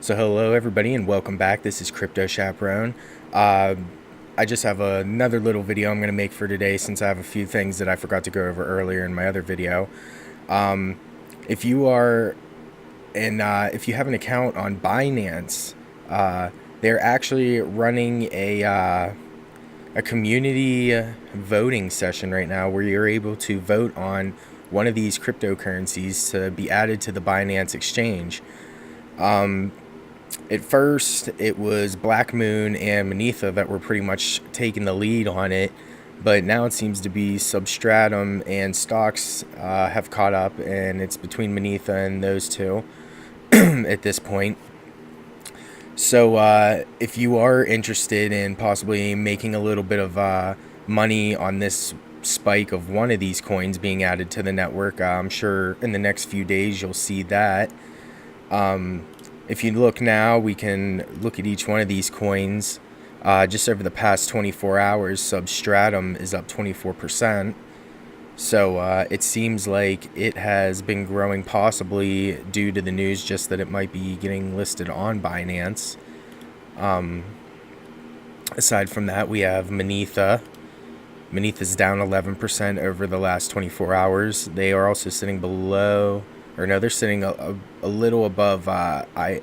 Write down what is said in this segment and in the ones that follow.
So hello everybody and welcome back. This is Crypto Chaperone. I just have another little video I'm going to make for today since I have a few things that I forgot to go over earlier in my other video. If you are if you have an account on Binance, they're actually running a community voting session right now where you're able to vote on one of these cryptocurrencies to be added to the Binance exchange. At first, it was Black Moon and Manetha that were pretty much taking the lead on it, but now it seems to be Substratum and Stocks have caught up, and it's between Manetha and those two at this point. So if you are interested in possibly making a little bit of money on this spike of one of these coins being added to the network, I'm sure in the next few days you'll see that. If you look now, we can look at each one of these coins. Just over the past 24 hours, Substratum is up 24%. So it seems like it has been growing, possibly due to the news just that it might be getting listed on Binance. Aside from that, we have Manetha. Manetha's down 11% over the last 24 hours. They are also sitting below... or no, they're sitting a little above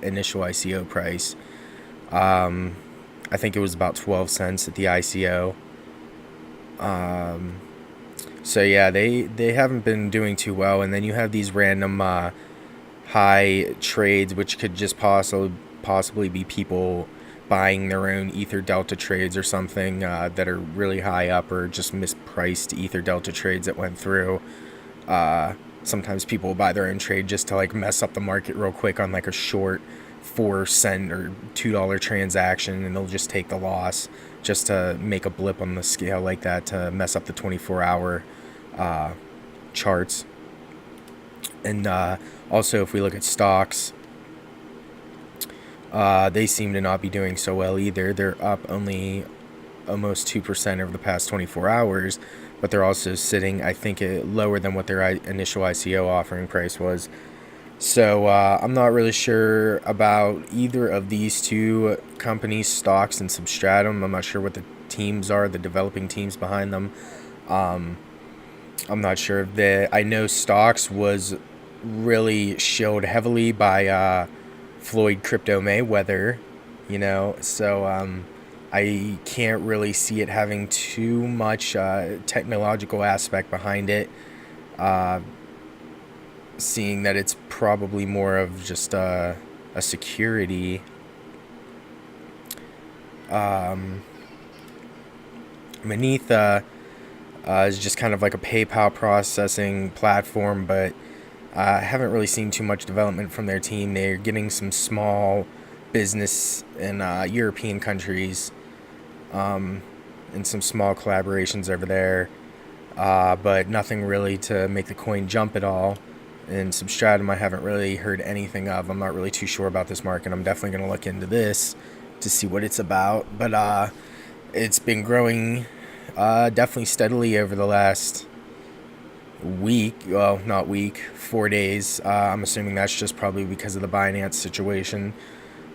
initial ICO price. I think it was about 12 cents at the ICO. So yeah, they haven't been doing too well. And then you have these random high trades, which could just possibly be people buying their own Ether Delta trades or something that are really high up, or just mispriced Ether Delta trades that went through. Sometimes people will buy their own trade just to like mess up the market real quick on like a short 4-cent or $2 transaction, and they'll just take the loss just to make a blip on the scale like that to mess up the 24-hour charts. And also, if we look at stocks, they seem to not be doing so well either. They're up only almost 2% over the past 24 hours, but they're also sitting, I think, lower than what their initial ICO offering price was. So I'm not really sure about either of these two companies, Stocks and Substratum. I'm not sure what the teams are, the developing teams behind them. I'm not sure if I know Stocks was really shilled heavily by Floyd Crypto Mayweather, so I can't really see it having too much technological aspect behind it, seeing that it's probably more of just a security. Manetha is just kind of like a PayPal processing platform, but I haven't really seen too much development from their team. They're getting some small business in European countries, and some small collaborations over there, but nothing really to make the coin jump at all. And Substratum, I haven't really heard anything of. I'm not really too sure about this market. I'm definitely going to look into this to see what it's about. But it's been growing definitely steadily over the last week. Well, not week, 4 days. I'm assuming that's just probably because of the Binance situation.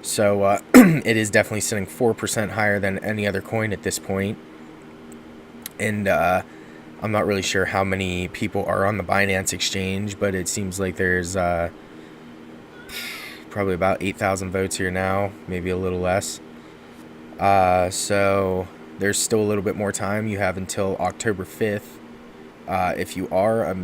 So it is definitely sitting 4% higher than any other coin at this point. And I'm not really sure how many people are on the Binance exchange, but it seems like there's probably about 8,000 votes here now, maybe a little less. So there's still a little bit more time. You have until October 5th. If you are a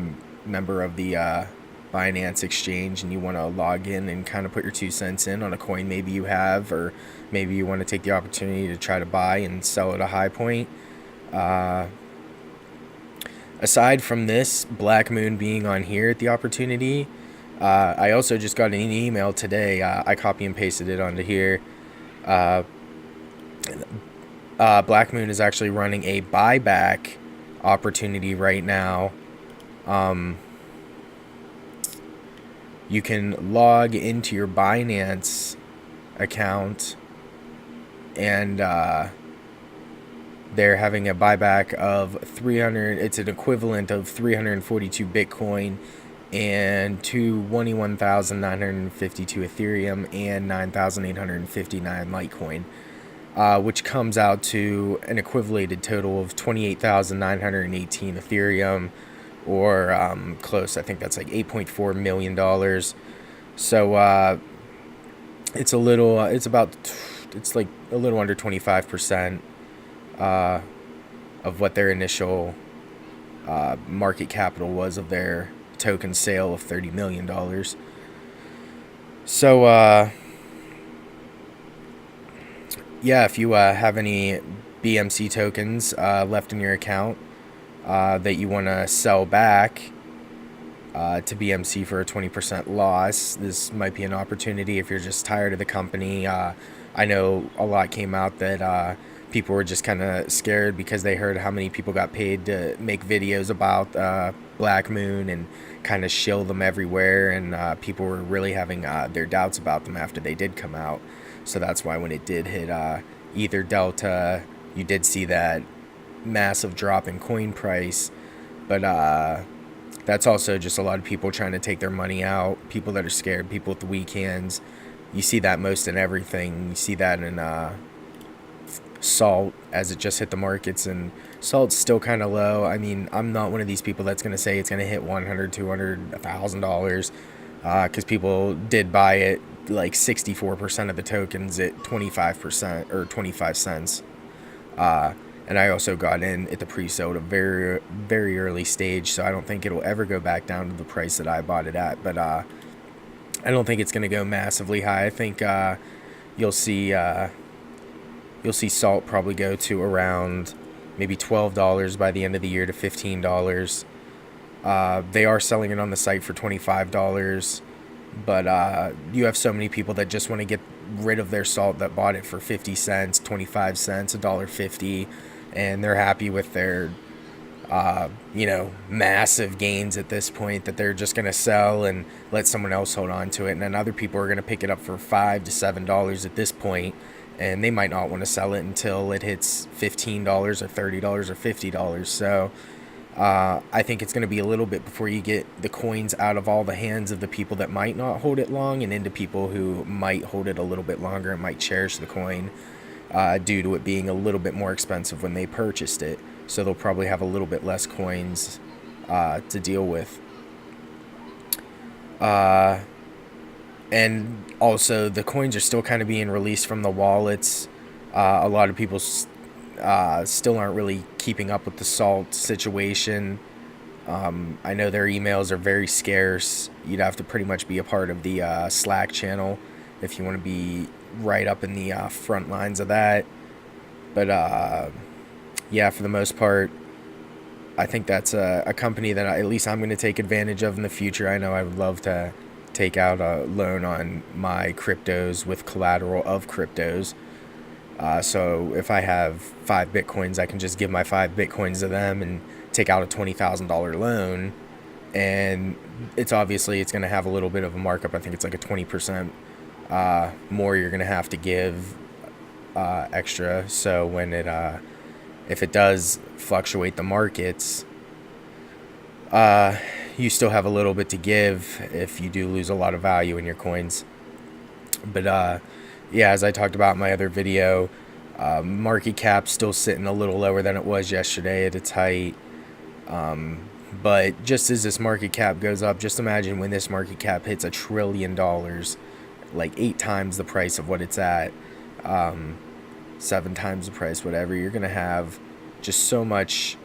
member of the Binance exchange and you want to log in and kind of put your 2 cents in on a coin maybe you have, or maybe you want to take the opportunity to try to buy and sell at a high point. Aside from this, Black Moon being on here at the opportunity, I also just got an email today. I copy and pasted it onto here. Black Moon is actually running a buyback opportunity right now. You can log into your Binance account, and they're having a buyback of 300. It's an equivalent of 342 Bitcoin and 21,952 Ethereum and 9,859 Litecoin, which comes out to an equivalated total of 28,918 Ethereum, or close. I think that's like $8.4 million. So it's a little. It's like a little under 25% of what their initial market capital was of their token sale of $30 million. So yeah, if you have any BMC tokens left in your account that you want to sell back to BMC for a 20% loss, this might be an opportunity if you're just tired of the company. I know a lot came out that people were just kind of scared because they heard how many people got paid to make videos about Black Moon and kind of shill them everywhere, and people were really having their doubts about them after they did come out. So that's why when it did hit Ether Delta, you did see that massive drop in coin price. But that's also just a lot of people trying to take their money out, people that are scared, people with the weak hands. You see that most in everything. You see that in salt as it just hit the markets, and salt's still kind of low. I mean, I'm not one of these people that's going to say it's going to hit $100, $200, $1,000 because people did buy it like 64% of the tokens at 25% or 25 cents. And I also got in at the pre-sale at a very, very early stage, so I don't think it'll ever go back down to the price that I bought it at. But I don't think it's going to go massively high. I think you'll see salt probably go to around maybe $12 by the end of the year to $15. They are selling it on the site for $25, but you have so many people that just want to get rid of their salt that bought it for 50 cents, 25 cents, $1.50, and they're happy with their massive gains at this point that they're just going to sell and let someone else hold on to it. And then other people are going to pick it up for $5 to $7 at this point, and they might not want to sell it until it hits $15 or $30 or $50. So I think it's going to be a little bit before you get the coins out of all the hands of the people that might not hold it long and into people who might hold it a little bit longer and might cherish the coin due to it being a little bit more expensive when they purchased it. So they'll probably have a little bit less coins to deal with. And also, the coins are still kind of being released from the wallets. A lot of people still aren't really keeping up with the salt situation. I know their emails are very scarce. You'd have to pretty much be a part of the Slack channel if you want to be right up in the front lines of that. But yeah, for the most part, I think that's a company that at least I'm going to take advantage of in the future. I know I would love to take out a loan on my cryptos with collateral of cryptos. So if I have 5 Bitcoins, I can just give my 5 Bitcoins to them and take out a $20,000 loan. And it's going to have a little bit of a markup. I think it's like a 20% more you're going to have to give extra. So when if it does fluctuate the markets, you still have a little bit to give if you do lose a lot of value in your coins. But yeah, as I talked about in my other video, market cap still sitting a little lower than it was yesterday at its height. But just as this market cap goes up, just imagine when this market cap hits $1 trillion, like 8 times the price of what it's at, 7 times the price, whatever, you're going to have just so much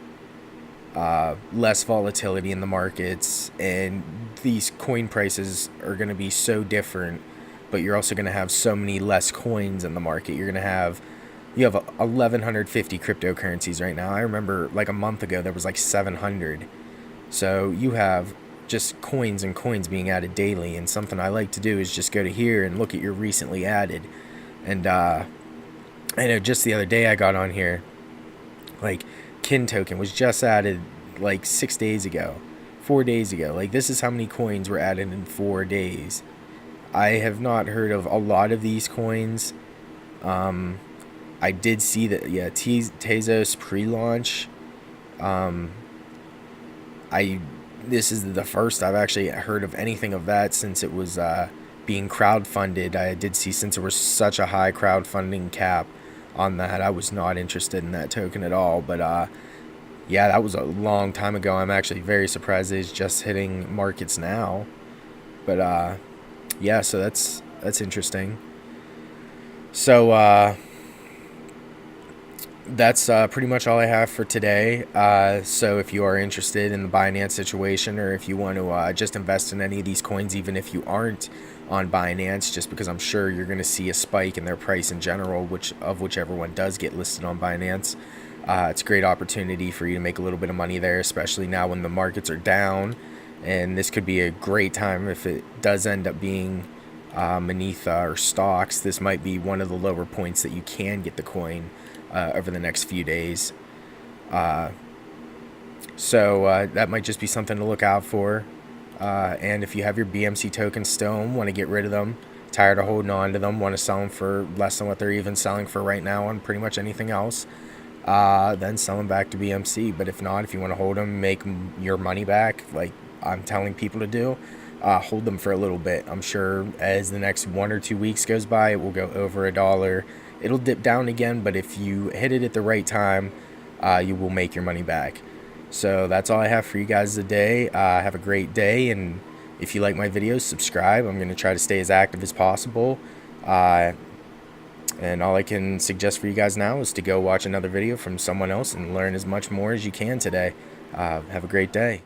less volatility in the markets, and these coin prices are going to be so different, but you're also going to have so many less coins in the market. You have 1,150 cryptocurrencies right now. I remember like a month ago there was like 700. So you have just coins and coins being added daily, and something I like to do is just go to here and look at your recently added. And I know just the other day I got on here, like Kin token was just added like 6 days ago, 4 days ago. Like, this is how many coins were added in 4 days. I have not heard of a lot of these coins. I did see that, yeah, Trezor's pre-launch. I this is the first I've actually heard of anything of that since it was being crowdfunded. I did see, since there was such a high crowdfunding cap on that, I was not interested in that token at all. But yeah, that was a long time ago. I'm actually very surprised it's just hitting markets now. But yeah, so that's interesting. So that's pretty much all I have for today. So if you are interested in the Binance situation, or if you want to just invest in any of these coins, even if you aren't on Binance, just because I'm sure you're going to see a spike in their price in general, whichever one does get listed on Binance. It's a great opportunity for you to make a little bit of money there, especially now when the markets are down. And this could be a great time if it does end up being Manetha or stocks. This might be one of the lower points that you can get the coin over the next few days. So that might just be something to look out for. And if you have your BMC tokens still and want to get rid of them, tired of holding on to them, want to sell them for less than what they're even selling for right now on pretty much anything else, then sell them back to BMC. But if not, if you want to hold them, make your money back, like I'm telling people to do, hold them for a little bit. I'm sure as the next 1 or 2 weeks goes by, it will go over $1. It'll dip down again, but if you hit it at the right time, you will make your money back. So that's all I have for you guys today. Have a great day, and if you like my videos, subscribe. I'm going to try to stay as active as possible. And all I can suggest for you guys now is to go watch another video from someone else and learn as much more as you can today. Have a great day.